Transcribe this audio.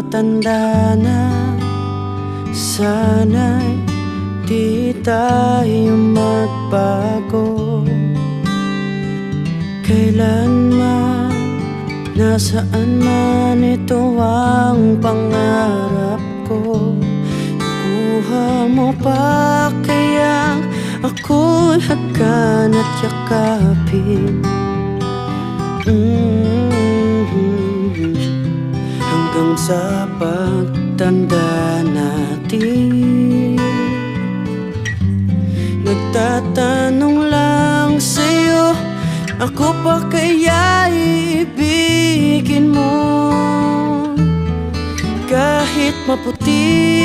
matanda na, sana'y di tayo magbago. Kailanman, nasaan man, ito ang pangarap ko. Nakuha mo pa kaya ako'y hagkan at yakapin. Hanggang sa pagtanda natin, nagtatanong lang sa'yo, ako pa kaya ibigin mo? Kahit maputi